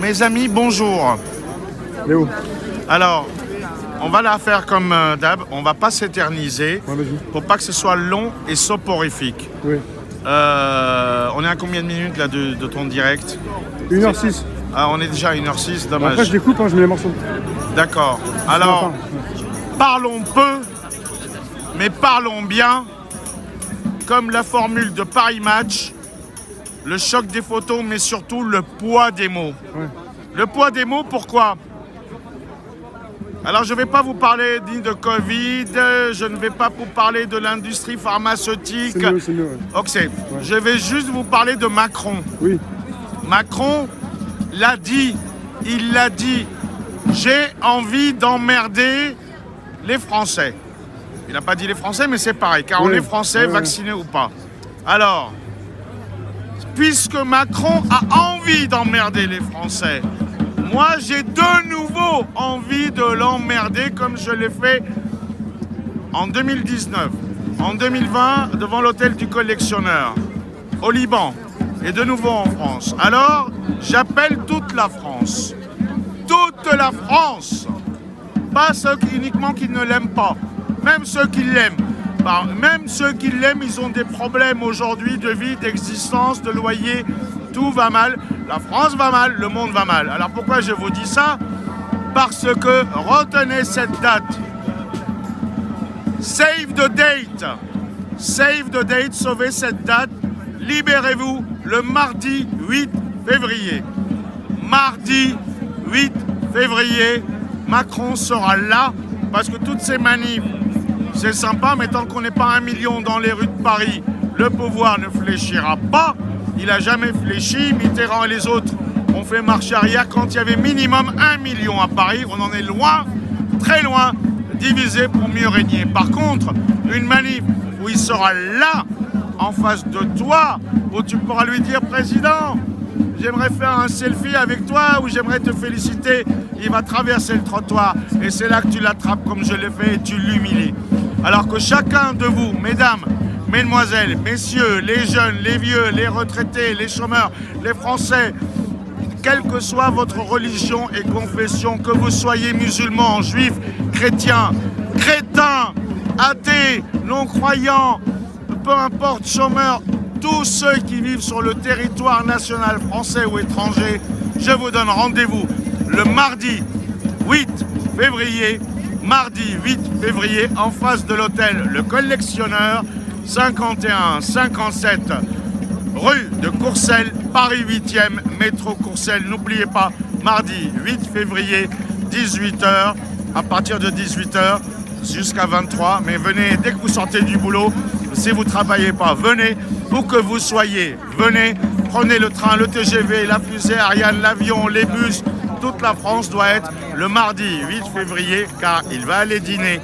Mes amis, bonjour. Léo. Alors, on va la faire comme d'hab, on va pas s'éterniser Ouais, vas-y. pour pas que ce soit long et soporifique. Oui. On est à combien de minutes là de ton direct? 1h06. Ah, on est déjà à 1h06, dommage. Après, je découpe, je mets les morceaux. D'accord. Alors, parlons peu, mais parlons bien. Comme la formule de Paris Match, le choc des photos, mais surtout le poids des mots. Ouais. Le poids des mots, pourquoi? Alors, je ne vais pas vous parler ni de Covid, je ne vais pas vous parler de l'industrie pharmaceutique. C'est mieux, ouais. Ok, je vais juste vous parler de Macron. Oui. Macron l'a dit, il l'a dit, j'ai envie d'emmerder les Français. Il n'a pas dit les Français, mais c'est pareil, car on est Français, vaccinés ou pas. Alors, puisque Macron a envie d'emmerder les Français, moi j'ai de nouveau envie de l'emmerder comme je l'ai fait en 2019, en 2020 devant l'hôtel du collectionneur, au Liban et de nouveau en France. Alors, j'appelle toute la France, pas ceux uniquement qui ne l'aiment pas. Même ceux qui l'aiment, ils ont des problèmes aujourd'hui de vie, d'existence, de loyer. Tout va mal. La France va mal, le monde va mal. Alors pourquoi je vous dis ça? Parce que retenez cette date. Save the date. Save the date, sauvez cette date. Libérez-vous le mardi 8 février. Mardi 8 février, Macron sera là parce que toutes ces manifs, c'est sympa, mais tant qu'on n'est pas 1 million dans les rues de Paris, le pouvoir ne fléchira pas. Il n'a jamais fléchi. Mitterrand et les autres ont fait marche arrière quand il y avait minimum 1 million à Paris. On en est loin, très loin, divisé pour mieux régner. Par contre, une manif où il sera là, en face de toi, où tu pourras lui dire « Président, j'aimerais faire un selfie avec toi ou j'aimerais te féliciter », il va traverser le trottoir et c'est là que tu l'attrapes comme je l'ai fait et tu l'humilies. Alors que chacun de vous, mesdames, mesdemoiselles, messieurs, les jeunes, les vieux, les retraités, les chômeurs, les Français, quelle que soit votre religion et confession, que vous soyez musulmans, juifs, chrétiens, crétins, athées, non-croyants, peu importe, chômeurs, tous ceux qui vivent sur le territoire national français ou étranger, je vous donne rendez-vous le mardi 8 février, en face de l'hôtel Le Collectionneur, 51-57 rue de Courcelles, Paris 8e, métro Courcelles. N'oubliez pas, mardi 8 février, 18h, à partir de 18h jusqu'à 23h. Mais venez, dès que vous sortez du boulot, si vous ne travaillez pas, venez, où que vous soyez, venez, prenez le train, le TGV, la fusée Ariane, l'avion, les bus. Toute la France doit être le mardi 8 février, car il va aller dîner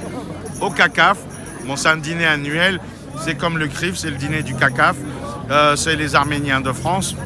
au CACAF. Bon, c'est un dîner annuel, c'est comme le CRIF, c'est le dîner du CACAF. C'est les Arméniens de France.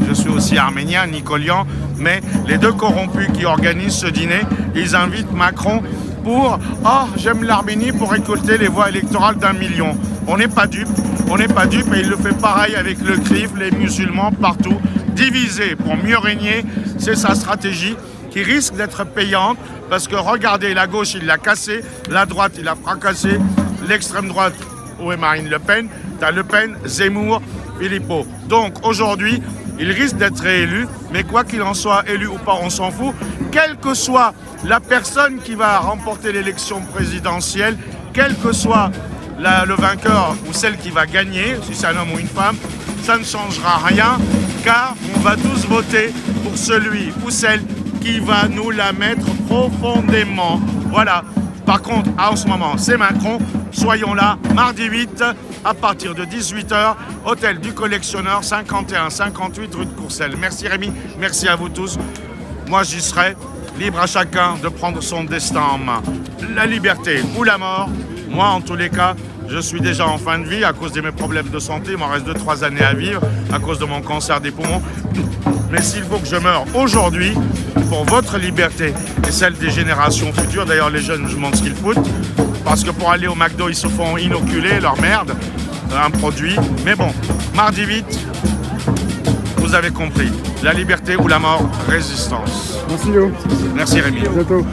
Je suis aussi arménien, nicolian, mais les deux corrompus qui organisent ce dîner, ils invitent Macron pour « Oh, j'aime l'Arménie » pour récolter les voix électorales d'1 million. On n'est pas dupes, et il le fait pareil avec le CRIF, les musulmans, partout. Diviser pour mieux régner, c'est sa stratégie qui risque d'être payante parce que regardez, la gauche il l'a cassé, la droite il l'a fracassé, l'extrême droite, où est Marine Le Pen? T'as Le Pen, Zemmour, Philippot. Donc aujourd'hui, il risque d'être réélu, mais quoi qu'il en soit, élu ou pas, on s'en fout. Quelle que soit la personne qui va remporter l'élection présidentielle, quel que soit le vainqueur ou celle qui va gagner, si c'est un homme ou une femme, ça ne changera rien, car on va tous voter pour celui ou celle qui va nous la mettre profondément. Voilà. Par contre, en ce moment, c'est Macron. Soyons là, mardi 8, à partir de 18h, hôtel du Collectionneur, 51-58 rue de Courcelles. Merci Rémi, merci à vous tous. Moi, j'y serai. Libre à chacun de prendre son destin en main. La liberté ou la mort. Moi, en tous les cas, je suis déjà en fin de vie à cause de mes problèmes de santé. Il m'en reste 2-3 années à vivre à cause de mon cancer des poumons. Mais s'il faut que je meure aujourd'hui, pour votre liberté et celle des générations futures, d'ailleurs les jeunes, je me demande ce qu'ils foutent, parce que pour aller au McDo, ils se font inoculer leur merde, un produit. Mais bon, mardi 8, vous vous avez compris. La liberté ou la mort, résistance. Merci Léo. Merci Rémi. À bientôt.